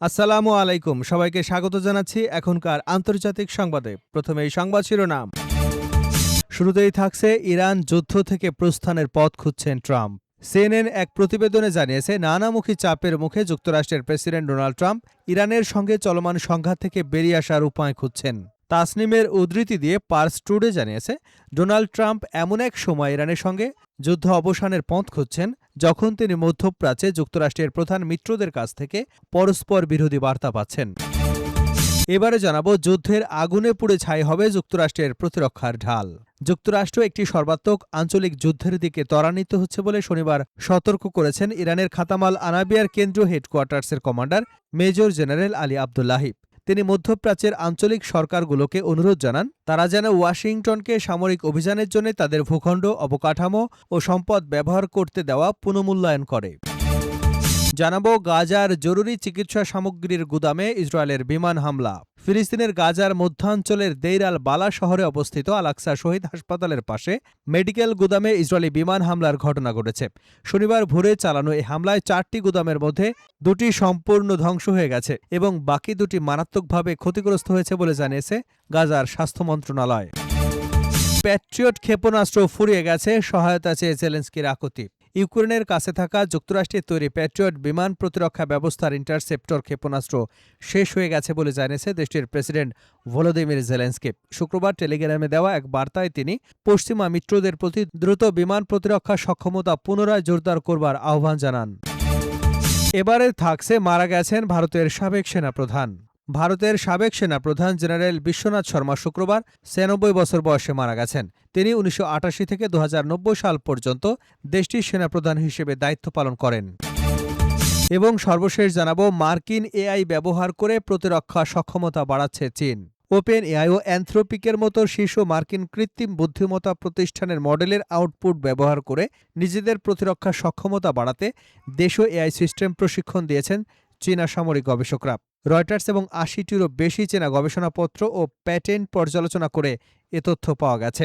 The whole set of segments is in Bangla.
আসসালামু আলাইকুম, সবাইকে স্বাগত জানাচ্ছি এখনকার আন্তর্জাতিক সংবাদে। প্রথমে এই সংবাদ শিরোনাম। শুরুতেই থাকছে ইরান যুদ্ধ থেকে প্রস্থানের পথ খুঁজছেন ট্রাম্প। সিএনএন এক প্রতিবেদনে জানিয়েছে, নানামুখী চাপের মুখে যুক্তরাষ্ট্রের প্রেসিডেন্ট ডোনাল্ড ট্রাম্প ইরানের সঙ্গে চলমান সংঘাত থেকে বেরিয়ে আসার উপায় খুঁজছেন। তাসনিমের উদ্ধৃতি দিয়ে পার্স টুডে জানিয়েছে, ডোনাল্ড ট্রাম্প এমন এক সময় ইরানের সঙ্গে যুদ্ধ অবসানের পথ খুঁজছেন যখন তিনি মধ্যপ্রাচ্যে যুক্তরাষ্ট্রের প্রধান মিত্রদের কাছ থেকে পরস্পর বিরোধী বার্তা পাচ্ছেন। এবারে জানাবো, যুদ্ধের আগুনে পুড়ে ছাই হবে যুক্তরাষ্ট্রের প্রতিরক্ষার ঢাল। যুক্তরাষ্ট্র একটি সর্বাত্মক আঞ্চলিক যুদ্ধের দিকে ত্বরান্বিত হচ্ছে বলে শনিবার সতর্ক করেছেন ইরানের খাতামাল আনাবিয়ার কেন্দ্রীয় হেডকোয়ার্টার্সের কমান্ডার মেজর জেনারেল আলী আবদুল্লাহিব। তিনি মধ্যপ্রাচ্যের আঞ্চলিক সরকারগুলোকে অনুরোধ জানান তারা যেন ওয়াশিংটনকে সামরিক অভিযানের জন্য তাদের ভূখণ্ড, অবকাঠামো ও সম্পদ ব্যবহার করতে দেওয়া পুনর্মূল্যায়ন করে। জানাবো, গাজার জরুরি চিকিৎসা সামগ্রীর গুদামে ইসরায়েলের বিমান হামলা। ফিলিস্তিনের গাজার মধ্যাঞ্চলের দেইর আল বালা শহরে অবস্থিত আল আকসা শহীদ হাসপাতালের পাশে মেডিকেল গুদামে ইসরায়েলি বিমান হামলার ঘটনা ঘটেছে। শনিবার ভোরে চালানো এই হামলায় 4টি গুদামের মধ্যে 2টি সম্পূর্ণ ধ্বংস হয়ে গেছে এবং বাকি 2টি মারাত্মকভাবে ক্ষতিগ্রস্ত হয়েছে বলে জানিয়েছে গাজার স্বাস্থ্য মন্ত্রণালয়। প্যাট্রিয়ট ক্ষেপণাস্ত্র ফুরিয়ে গেছে, সহায়তা চেয়ে জেলেনস্কির আকুতি। ইউক্রেনের কাছে থাকা যুক্তরাষ্ট্রের তৈরি প্যাট্রিয়ট বিমান প্রতিরক্ষা ব্যবস্থার ইন্টারসেপ্টর ক্ষেপণাস্ত্র শেষ হয়ে গেছে বলে জানিয়েছে দেশটির প্রেসিডেন্ট ভলোদিমির জেলেনস্কি। শুক্রবার টেলিগ্রামে দেওয়া এক বার্তায় তিনি পশ্চিমা মিত্রদের প্রতি দ্রুত বিমান প্রতিরক্ষা সক্ষমতা পুনরায় জোরদার করবার আহ্বান জানান। এবারে থাকছে, মারা গেছেন ভারতের সাবেক সেনাপ্রধান। ভারতের সাবেক সেনাপ্রধান জেনারেল বিশ্বনাথ শর্মা শুক্রবার 96 বছর বয়সে মারা গেছেন। তিনি 1988 থেকে 2090 সাল পর্যন্ত দেশটির সেনাপ্রধান হিসেবে দায়িত্ব পালন করেন। এবং সর্বশেষ জানাবো, মার্কিন এআই ব্যবহার করে প্রতিরক্ষা সক্ষমতা বাড়াচ্ছে চীন। ওপেন এআই ও অ্যানথ্রোপিকের মতো শীর্ষ মার্কিন কৃত্রিম বুদ্ধিমত্তা প্রতিষ্ঠানের মডেলের আউটপুট ব্যবহার করে নিজেদের প্রতিরক্ষা সক্ষমতা বাড়াতে দেশীয় এআই সিস্টেম প্রশিক্ষণ দিয়েছেন চীনা সামরিক গবেষকরা। রয়টার্স এবং 80টিরও বেশি চীনা গবেষণাপত্র ও প্যাটেন্ট পর্যালোচনা করে এ তথ্য পাওয়া গেছে।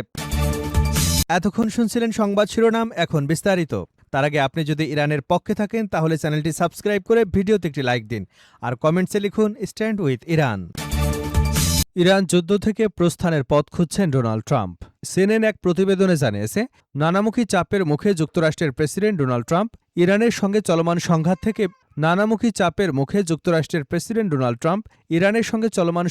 এতক্ষণ শুনছিলেন সংবাদ শিরোনাম, এখন বিস্তারিত। তার আগে আপনি যদি ইরানের পক্ষে থাকেন তাহলে চ্যানেলটি সাবস্ক্রাইব করে ভিডিওতে একটি লাইক দিন আর কমেন্টসে লিখুন স্ট্যান্ড উইথ ইরান। ইরান যুদ্ধ থেকে প্রস্থানের পথ খুঁজছেন ডোনাল্ড ট্রাম্প। সিএনএন এক প্রতিবেদনে জানিয়েছে, নানামুখী চাপের মুখে যুক্তরাষ্ট্রের প্রেসিডেন্ট ডোনাল্ড ট্রাম্প ইরানের সঙ্গে চলমান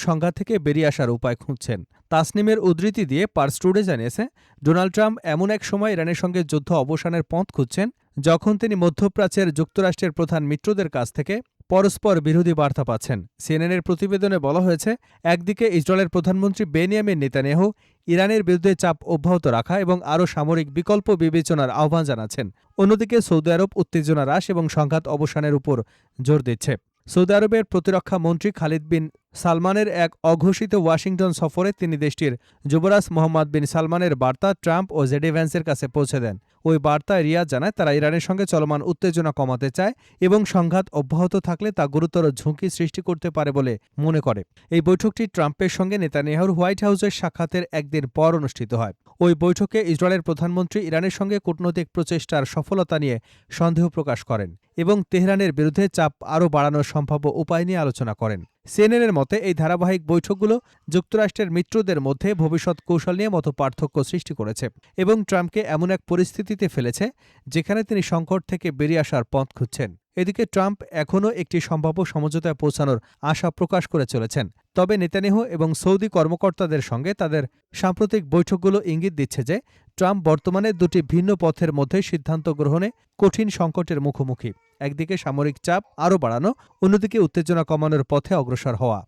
সংঘাত থেকে বেরিয়ে আসার উপায় খুঁজছেন। তাসনিমের উদ্ধৃতি দিয়ে পার্স টুডে জানিয়েছে, ডোনাল্ড ট্রাম্প এমন এক সময় ইরানের সঙ্গে যুদ্ধ অবসানের পথ খুঁজছেন যখন তিনি মধ্যপ্রাচ্যের যুক্তরাষ্ট্রের প্রধান মিত্রদের কাছ থেকে পরস্পর বিরোধী বার্তা পাচ্ছেন। সিএনএনের প্রতিবেদনে বলা হয়েছে, একদিকে ইসরায়েলের প্রধানমন্ত্রী বেনিয়ামিন নেতানিয়াহু ইরানের বিরুদ্ধে চাপ অব্যাহত রাখা এবং আরও সামরিক বিকল্প বিবেচনার আহ্বান জানাচ্ছেন। অন্যদিকে সৌদি আরব উত্তেজনা হ্রাস এবং সংঘাত অবসানের উপর জোর দিচ্ছে। সৌদি আরবের প্রতিরক্ষা মন্ত্রী খালিদ বিন সালমানের এক অঘোষিত ওয়াশিংটন সফরে তিনি দেশটির যুবরাজ মোহাম্মদ বিন সালমানের বার্তা ট্রাম্প ও জেডি ভ্যান্সের কাছে পৌঁছে দেন। ওই বার্তায় রিয়াদ জানায় তারা ইরানের সঙ্গে চলমান উত্তেজনা কমাতে চায় এবং সংঘাত অব্যাহত থাকলে তা গুরুতর ঝুঁকি সৃষ্টি করতে পারে বলে মনে করে। এই বৈঠকটি ট্রাম্পের সঙ্গে নেতানিয়াহুর হোয়াইট হাউসের সাক্ষাতের একদিন পর অনুষ্ঠিত হয়। ওই বৈঠকে ইসরায়েলের প্রধানমন্ত্রী ইরানের সঙ্গে কূটনৈতিক প্রচেষ্টার সফলতা নিয়ে সন্দেহ প্রকাশ করেন এবং তেহরানের বিরুদ্ধে চাপ আরও বাড়ানোর সম্ভাব্য উপায় নিয়ে আলোচনা করেন। সিএনএনের মতে, এই ধারাবাহিক বৈঠকগুলো যুক্তরাষ্ট্রের মিত্রদের মধ্যে ভবিষ্যৎ কৌশল নিয়ে মতপার্থক্য সৃষ্টি করেছে এবং ট্রাম্পকে এমন এক পরিস্থিতিতে ফেলেছে যেখানে তিনি সংকট থেকে বেরিয়ে আসার পথ খুঁজছেন। এদিকে ট্রাম্প এখনও একটি সম্ভাব্য সমঝোতায় পৌঁছানোর আশা প্রকাশ করে চলেছেন। তবে নেতানিয়াহু এবং সৌদি কর্মকর্তাদের সঙ্গে তাদের সাম্প্রতিক বৈঠকগুলো ইঙ্গিত দিচ্ছে যে ট্রাম্প বর্তমানে দুটি ভিন্ন পথের মধ্যে সিদ্ধান্ত গ্রহণে কঠিন সংকটের মুখোমুখি। একদিকে সামরিক চাপ আরও বাড়ানো, অন্যদিকে উত্তেজনা কমানোর পথে অগ্রসর হওয়া।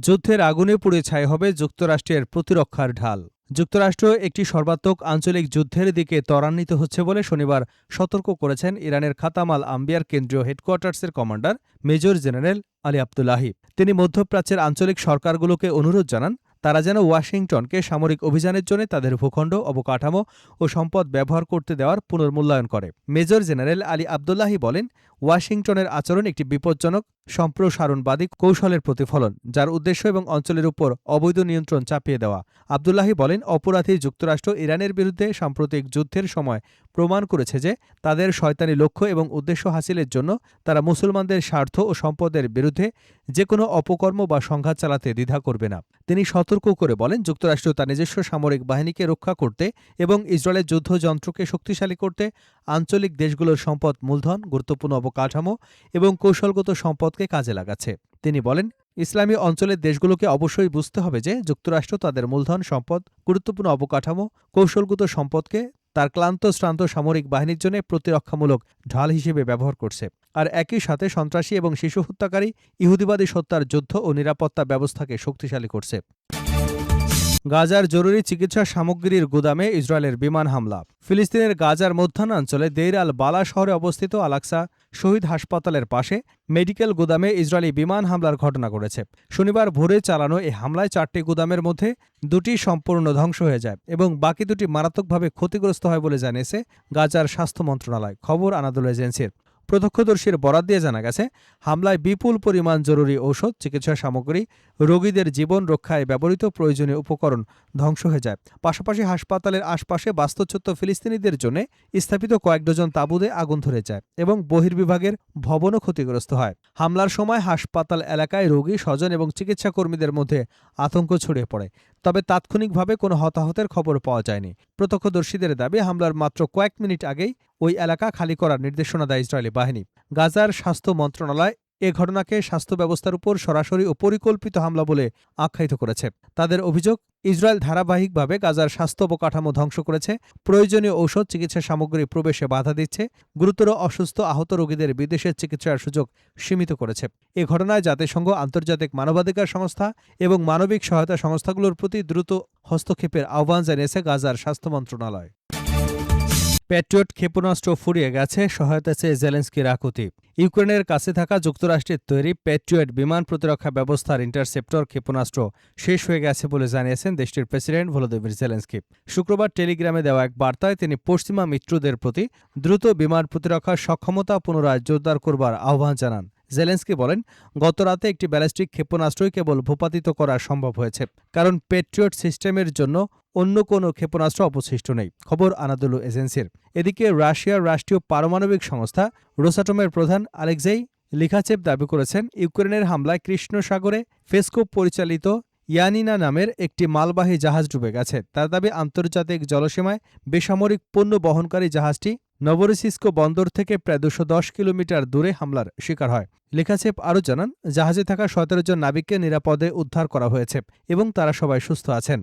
যুদ্ধের আগুনে পুড়ে ছাই হবে যুক্তরাষ্ট্রের প্রতিরক্ষার ঢাল। যুক্তরাষ্ট্র একটি সর্বাত্মক আঞ্চলিক যুদ্ধের দিকে ত্বরান্বিত হচ্ছে বলে শনিবার সতর্ক করেছেন ইরানের খাতামাল আম্বিয়ার কেন্দ্রীয় হেডকোয়ার্টার্সের কমান্ডার মেজর জেনারেল আলী আবদুল্লাহিব। তিনি মধ্যপ্রাচ্যের আঞ্চলিক সরকারগুলোকে অনুরোধ জানান তারা যেন ওয়াশিংটনকে সামরিক অভিযানের জন্য তাদের ভূখণ্ড, অবকাঠামো ও সম্পদ ব্যবহার করতে দেওয়ার পুনর্মূল্যায়ন করে। মেজর জেনারেল আলী আবদুল্লাহি বলেন, ওয়াশিংটনের আচরণ একটি বিপজ্জনক সম্প্রসারণবাদী কৌশলের প্রতিফলন, যার উদ্দেশ্য এবং অঞ্চলের উপর অবৈধ নিয়ন্ত্রণ চাপিয়ে দেওয়া। আব্দুল্লাহি বলেন, অপরাধী যুক্তরাষ্ট্র ইরানের বিরুদ্ধে সাম্প্রতিক যুদ্ধের সময় প্রমাণ করেছে যে তাদের শয়তানি লক্ষ্য এবং উদ্দেশ্য হাসিলের জন্য তারা মুসলমানদের স্বার্থ ও সম্পদের বিরুদ্ধে যে কোনো অপকর্ম বা সংঘাত চালাতে দ্বিধা করবে না। তিনি সতর্ক করে বলেন, যুক্তরাষ্ট্র তার নিজস্ব সামরিক বাহিনীকে রক্ষা করতে এবং ইসরায়েলের যুদ্ধযন্ত্রকে শক্তিশালী করতে আঞ্চলিক দেশগুলোর সম্পদ, মূলধন, গুরুত্বপূর্ণ অবকাঠামো এবং কৌশলগত সম্পদকে কাজে লাগাচ্ছে। তিনি বলেন, ইসলামী অঞ্চলের দেশগুলোকে অবশ্যই বুঝতে হবে যে যুক্তরাষ্ট্র তাদের মূলধন, সম্পদ, গুরুত্বপূর্ণ অবকাঠামো, কৌশলগত সম্পদকে তার ক্লান্ত শ্রান্ত সামরিক বাহিনীর জন্য প্রতিরক্ষামূলক ঢাল হিসেবে ব্যবহার করছে, আর একই সাথে সন্ত্রাসী এবং শিশু হত্যাকারী ইহুদিবাদী সত্তার যুদ্ধ ও নিরাপত্তা ব্যবস্থাকে শক্তিশালী করছে। গাজার জরুরি চিকিৎসা সামগ্রীর গুদামে ইসরায়েলের বিমান হামলা। ফিলিস্তিনের গাজার মধ্যাঞ্চলে দেইর আল বালা শহরে অবস্থিত আল-আকসা শহীদ হাসপাতালের পাশে মেডিকেল গুদামে ইসরায়েলি বিমান হামলার ঘটনা ঘটেছে। শনিবার ভোরে চালানো এই হামলায় 4টি গুদামের মধ্যে 2টি সম্পূর্ণ ধ্বংস হয়ে যায় এবং বাকি 2টি মারাত্মকভাবে ক্ষতিগ্রস্ত হয় বলে জানিয়েছে গাজার স্বাস্থ্য মন্ত্রণালয়, খবর আনাদোল এজেন্সির। প্রত্যক্ষদর্শীর বরাত দিয়ে জানা গেছে, হামলায় বিপুল পরিমাণ জরুরি ঔষধ, চিকিৎসা সামগ্রী, রোগীদের জীবন রক্ষায় ব্যবহৃত প্রয়োজনীয় উপকরণ ধ্বংস হয়ে যায়। পাশাপাশি হাসপাতালের আশপাশে বাস্তুচ্যুত ফিলিস্তিনিদের জন্য স্থাপিত কয়েক ডজন তাঁবুতে আগুন ধরে যায় এবং বহির্বিভাগের ভবনও ক্ষতিগ্রস্ত হয়। হামলার সময় হাসপাতাল এলাকায় রোগী, স্বজন এবং চিকিৎসা কর্মীদের মধ্যে আতঙ্ক ছড়িয়ে পড়ে, তবে তাৎক্ষণিকভাবে কোনো হতাহতের খবর পাওয়া যায়নি। প্রত্যক্ষদর্শীদের দাবি, হামলার মাত্র কয়েক মিনিট আগেই ওই এলাকা খালি করার নির্দেশনা দেয় ইসরায়েলি বাহিনী। গাজার স্বাস্থ্য মন্ত্রণালয় এ ঘটনাকে স্বাস্থ্য ব্যবস্থার উপর সরাসরি ও পরিকল্পিত হামলা বলে আখ্যায়িত করেছে। তাদের অভিযোগ, ইসরায়েল ধারাবাহিকভাবে গাজার স্বাস্থ্য অবকাঠামো ধ্বংস করেছে, প্রয়োজনীয় ঔষধ, চিকিৎসা সামগ্রী প্রবেশে বাধা দিচ্ছে, গুরুতর অসুস্থ আহত রোগীদের বিদেশের চিকিৎসার সুযোগ সীমিত করেছে। এ ঘটনায় জাতিসংঘ, আন্তর্জাতিক মানবাধিকার সংস্থা এবং মানবিক সহায়তা সংস্থাগুলোর প্রতি দ্রুত হস্তক্ষেপের আহ্বান জানিয়েছে গাজার স্বাস্থ্য মন্ত্রণালয়। প্যাট্রিয়ট ক্ষেপণাস্ত্র ফুরিয়ে গেছে, সহায়তা চেয়ে জেলেনস্কির আকুতি। ইউক্রেনের কাছে থাকা যুক্তরাষ্ট্রের তৈরি প্যাট্রিয়ট বিমান প্রতিরক্ষা ব্যবস্থার ইন্টারসেপ্টর ক্ষেপণাস্ত্র শেষ হয়ে গেছে বলে জানিয়েছেন দেশটির প্রেসিডেন্ট ভলোদিমির জেলেনস্কি। শুক্রবার টেলিগ্রামে দেওয়া এক বার্তায় তিনি পশ্চিমা মিত্রদের প্রতি দ্রুত বিমান প্রতিরক্ষার সক্ষমতা পুনরায় জোরদার করবার আহ্বান জানান। জেলেনস্কি বলেন, গতরাতে একটি ব্যালিস্টিক ক্ষেপণাস্ত্রই কেবল ভূপাতিত করা সম্ভব হয়েছে, কারণ প্যাট্রিয়ট সিস্টেমের জন্য অন্য কোনো ক্ষেপণাস্ত্র অবশিষ্ট নেই, খবর আনাদোলু এজেন্সির। এদিকে রাশিয়ার রাষ্ট্রীয় পারমাণবিক সংস্থা রোসাটমের প্রধান আলেক্সেই লিখাচেভ দাবি করেছেন, ইউক্রেনের হামলায় কৃষ্ণ সাগরে ফেসকোভ পরিচালিত ইয়ানিনা নামের একটি মালবাহী জাহাজ ডুবে গেছে। তার দাবি, আন্তর্জাতিক জলসীমায় বেসামরিক পণ্য বহনকারী জাহাজটি নভরোসিস্ক বন্দর থেকে প্রায় 210 কিলোমিটার দূরে হামলার শিকার হয়। লিখাচেভ আরও জানান, জাহাজে থাকা 17 জন নাবিককে নিরাপদে উদ্ধার করা হয়েছে এবং তারা সবাই সুস্থ আছেন।